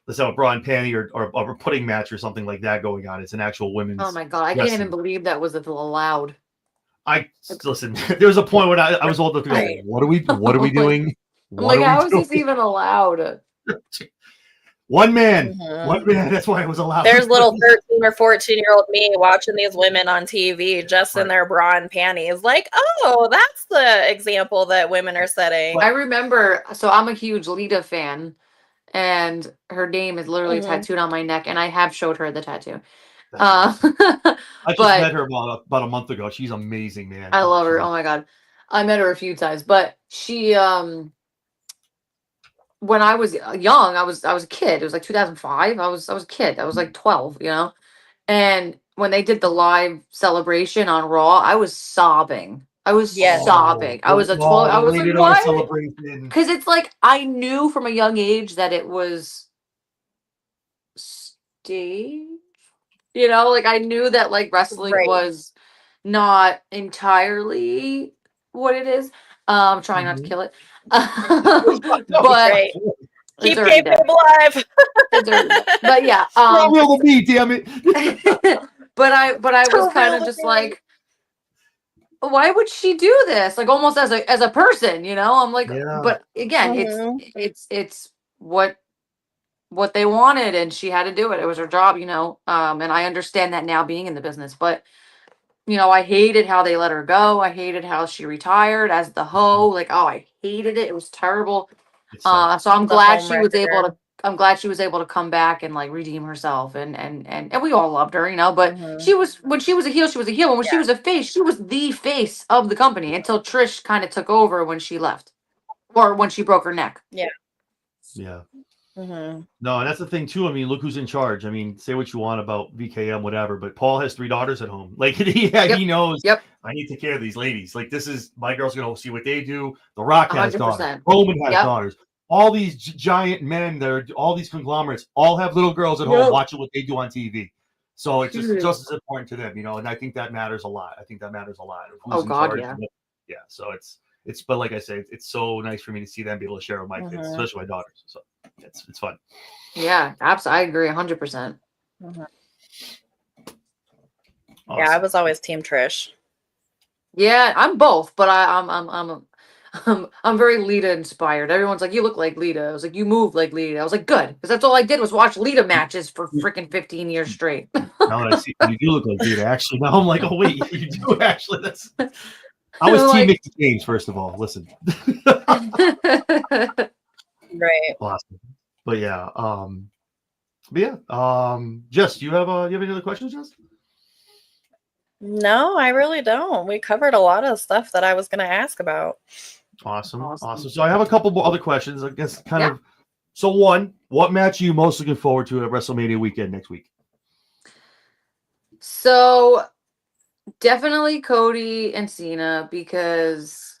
Let's have a bra and panty or a pudding match or something like that going on. It's an actual women's. Oh my god, I can't even believe that was allowed. Listen. There was a point when I was old enough to go, what are we doing? I'm like, how is this even allowed? One man. That's why it was allowed. There's little 13 or 14-year-old me watching these women on TV just in their bra and panties. Like, oh, that's the example that women are setting. I remember, so I'm a huge Lita fan, and her name is literally tattooed on my neck, and I have showed her the tattoo. I just met her about a month ago. She's amazing, man. I love her. Oh my god. I met her a few times, but she when I was young, I was a kid. It was like 2005. I was a kid. I was like 12, And when they did the live celebration on Raw, I was sobbing. I was sobbing. I was a 12. I was like, what? Because it's like I knew from a young age that it was stage. Like I knew that like wrestling was not entirely what it is. I'm trying not to kill it. But keep K-pop alive. But yeah, will be, damn it. but I was kind of just like, why would she do this? Like almost as a person, I'm like, but again, it's what they wanted, and she had to do it. It was her job, and I understand that now being in the business, but I hated how they let her go. I hated how she retired as the hoe. Like, oh, I hated it. It was terrible. So I'm glad she was able to. I'm glad she was able to come back and like redeem herself, and we all loved her, But she was when she was a heel, she was a heel, and when she was a face, she was the face of the company until Trish kind of took over when she left, or when she broke her neck. Yeah. No, and that's the thing too. I mean, look who's in charge. I mean, say what you want about VKM, whatever, but Paul has 3 daughters at home. Like he knows. I need to take care of these ladies. Like this is my girl's gonna see what they do. The Rock has 100%. daughters. Roman has daughters. All these giant men that are all these conglomerates all have little girls at home watching what they do on TV. So it's just as important to them, and I think that matters a lot. Who's in charge. Yeah. So it's but like I say, it's so nice for me to see them be able to share with my kids, especially my daughters. So it's fun. Yeah, absolutely. I agree 100%. Awesome. Yeah, I was always Team Trish. Yeah, I'm both, but I'm very Lita inspired. Everyone's like, you look like Lita. I was like, you move like Lita. I was like, good, because that's all I did was watch Lita matches for freaking 15 years straight. Now that I see you do look like Vita, actually. Now I'm like, oh wait, you do actually. That's. I was Team Mickey James, first of all. Listen. Right. Awesome. But yeah, Jess, you have any other questions, Jess? No, I really don't. We covered a lot of stuff that I was going to ask about. Awesome. So I have a couple more other questions, I guess, kind of. So one, what match are you most looking forward to at WrestleMania weekend next week? So definitely Cody and Cena, because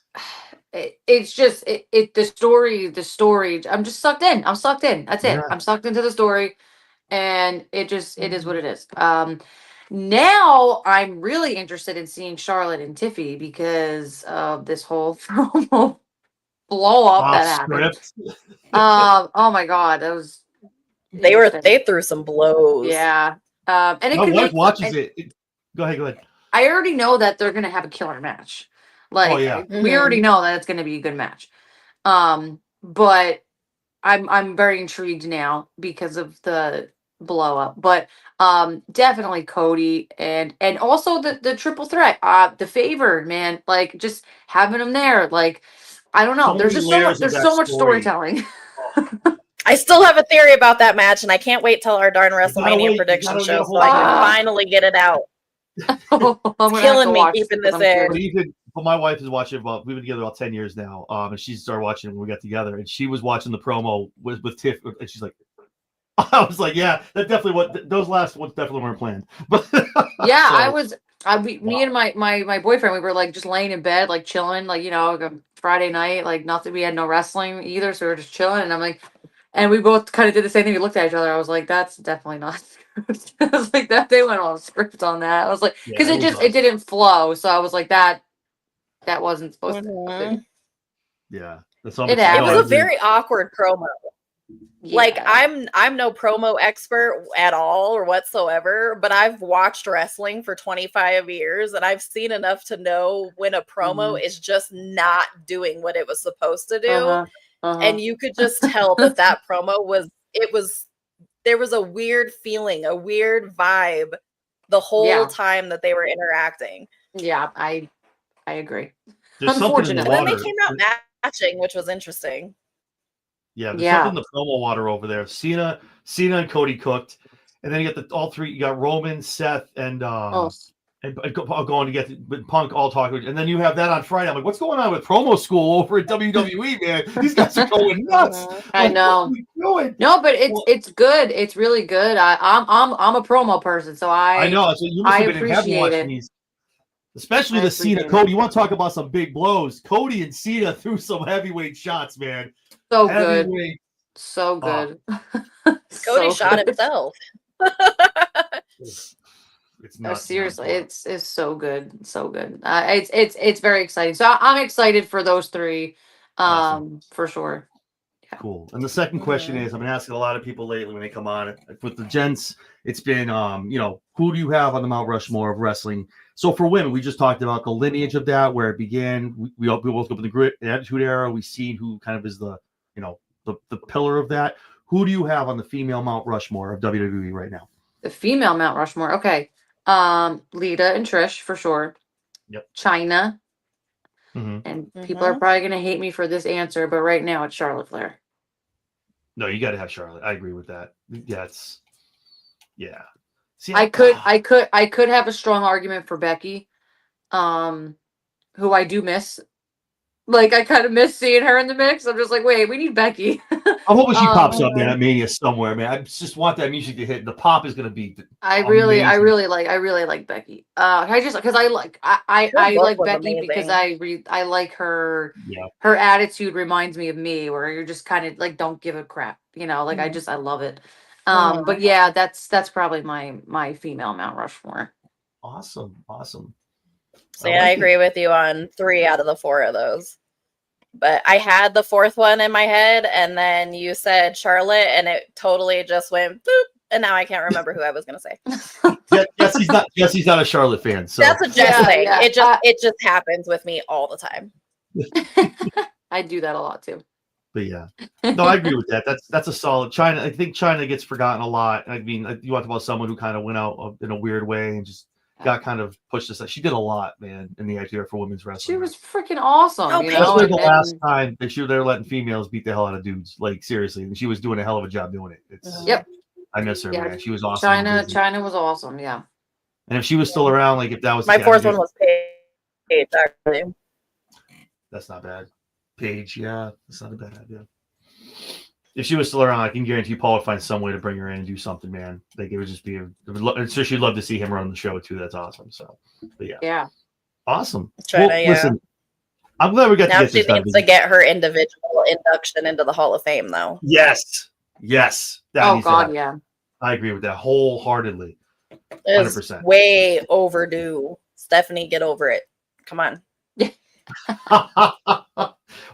it's just the story. I'm just sucked in. I'm sucked in. That's it. I'm sucked into the story, and it is what it is. Now I'm really interested in seeing Charlotte and Tiffy because of this whole promo blow up that happened. Oh my god, that was they threw some blows. Yeah. And it my wife watches it. Go ahead. I already know that they're gonna have a killer match. Like we already know that it's gonna be a good match. But I'm very intrigued now because of the blow up. But definitely Cody and also the triple threat. The favor, man. Like just having them there. Like I don't know. There's just so much storytelling. I still have a theory about that match, and I can't wait till our darn WrestleMania prediction show so I can finally get it out. It's killing me keeping this in. But my wife is watching we've been together about 10 years now. And she started watching when we got together, and she was watching the promo with Tiff, and she's like, I was like, yeah, that definitely those last ones definitely weren't planned. But yeah, me and my boyfriend, we were like just laying in bed, like chilling, like, Friday night, like nothing, we had no wrestling either, so we were just chilling, and I'm like, and we both kind of did the same thing. We looked at each other. I was like, that's definitely not script. I was like, that they went on script on that. I was like, because it didn't flow. So I was like, that wasn't supposed to happen. Yeah. It was a very awkward promo. Yeah. Like I'm no promo expert at all or whatsoever, but I've watched wrestling for 25 years and I've seen enough to know when a promo is just not doing what it was supposed to do. And you could just tell that promo there was a weird feeling, a weird vibe the whole time that they were interacting. Yeah, I agree. Unfortunately. Then they came out matching, which was interesting. Yeah, there's something in the promo water over there. Cena and Cody cooked. And then you got all three, you got Roman, Seth, and going to get Punk all talking, and then you have that on Friday. I'm like, what's going on with promo school over at WWE, man? These guys are going nuts. I know. No, but it's good. It's really good. I'm a promo person, so I know. So you must have been heavy watching these, especially the Cena Cody. You want to talk about some big blows? Cody and Cena threw some heavyweight shots, man. So good. So good. Cody shot himself. It's not seriously, it's so good, so good. It's very exciting. So I'm excited for those three, for sure. Yeah. Cool. And the second question is, I've been asking a lot of people lately when they come on with the gents. It's been, who do you have on the Mount Rushmore of wrestling? So for women, we just talked about the lineage of that, where it began. We both go up in the Grit and Attitude Era. We've seen who kind of is the pillar of that. Who do you have on the female Mount Rushmore of WWE right now? The female Mount Rushmore. Okay. Lita and Trish for sure. Yep. China. And people are probably going to hate me for this answer, but right now it's Charlotte Flair. No, you got to have Charlotte. I agree with that. See, I could have a strong argument for Becky, who I do miss. Like, I kind of miss seeing her in the mix. I'm just like, wait, we need Becky. I'm hoping she pops up, man, at Mania somewhere, man. I just want that music to hit. The pop is going to be I really like Becky. Because I like Becky amazing. Because I like her. Yeah. Her attitude reminds me of me, where you're just kind of like, don't give a crap, like I love it. But yeah, that's probably my female Mount Rushmore. Awesome. So I agree with you on 3 out of the 4 of those. But I had the 4th one in my head, and then you said Charlotte, and it totally just went boop, and now I can't remember who I was going to say. Jesse's not a Charlotte fan. So that's a Jess thing. Yeah. It just happens with me all the time. I do that a lot too. But yeah, no, I agree with that. That's a solid China. I think China gets forgotten a lot. I mean, you talked about someone who kind of went out in a weird way and just got kind of pushed aside. She did a lot, man, in the idea for women's wrestling. She was freaking awesome. Oh, you Paige. know, Especially the last time that they were letting females beat the hell out of dudes. Like seriously, and she was doing a hell of a job doing it. Yep. I miss her, man. She was awesome. China was awesome. Yeah. And if she was still around, like if that was my fourth one was Paige, actually. That's not bad. Paige, yeah, that's not a bad idea. If she was still around, I can guarantee Paul would find some way to bring her in and do something, man. Like it would just be so she'd love to see him run the show too. That's awesome. So, but yeah, awesome. China, well, listen, I'm glad we got now to get she this done. needs to get her individual induction into the Hall of Fame, though. Yes. Oh God, yeah. I agree with that wholeheartedly. 100%. Way overdue. Stephanie, get over it. Come on.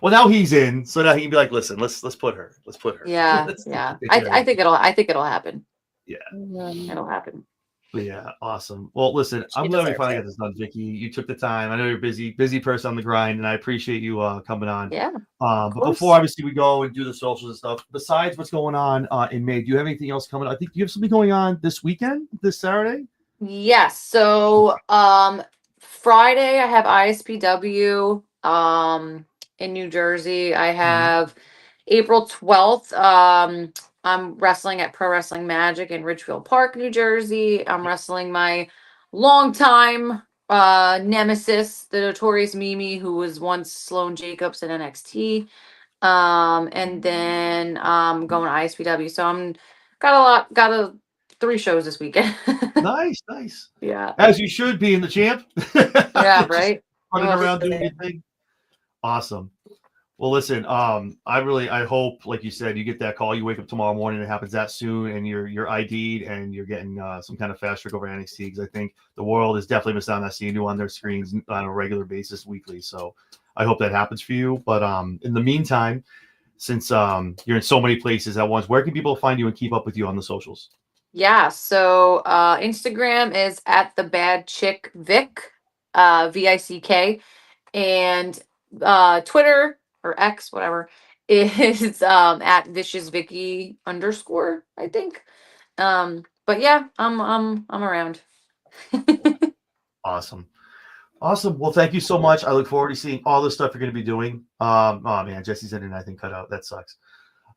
Well, now he's in, so now he can be like, "Listen, let's put her. Let's put her." Yeah, yeah. I think it'll happen. Yeah, it'll happen. But yeah, awesome. Well, listen, I'm glad we finally got this done, Vicki. You took the time. I know you're busy person on the grind, and I appreciate you coming on. Yeah. But before obviously we go and do the socials and stuff, besides what's going on in May, do you have anything else coming? I think you have something going on this weekend, this Saturday. Yes. So Friday I have ISPW in New Jersey. I have April 12th. I'm wrestling at Pro Wrestling Magic in Ridgefield Park, New Jersey. I'm wrestling my longtime nemesis, the Notorious Mimi, who was once Sloane Jacobs in NXT. And then I'm going to ISPW. So I'm got 3 shows this weekend. Nice. Yeah. As you should be in the champ. Yeah, right. Running around doing your thing. Awesome. Well, listen, I hope, like you said, you get that call, you wake up tomorrow morning, it happens that soon, and you're ID'd and you're getting some kind of fast track over NXT, because I think the world is definitely missing out on seeing you on their screens on a regular basis weekly. So I hope that happens for you. But in the meantime, since you're in so many places at once, where can people find you and keep up with you on the socials? Yeah, so Instagram is at the Bad Chick Vic, VICK, and Twitter or X, whatever, is at Vicious Vicki _, I think. But yeah, I'm around. Awesome. Well, thank you so much. I look forward to seeing all the stuff you're going to be doing. Oh man, Jesse's internet, I think, cut out. That sucks.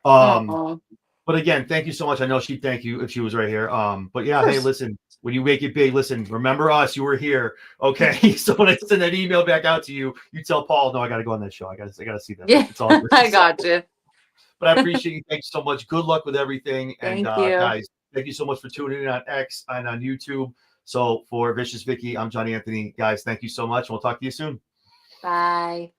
But again, thank you so much. I know she'd thank you if she was right here. But yeah, hey, listen, when you make it big, listen, remember us, you were here. Okay. So when I send that email back out to you, you tell Paul, no, I got to go on that show. I got to see that. Yeah, it's all good. I got you. But I appreciate you. Thanks so much. Good luck with everything. And thank you. Guys, thank you so much for tuning in on X and on YouTube. So for Vicious Vicki, I'm Johnny Anthony. Guys, thank you so much. We'll talk to you soon. Bye.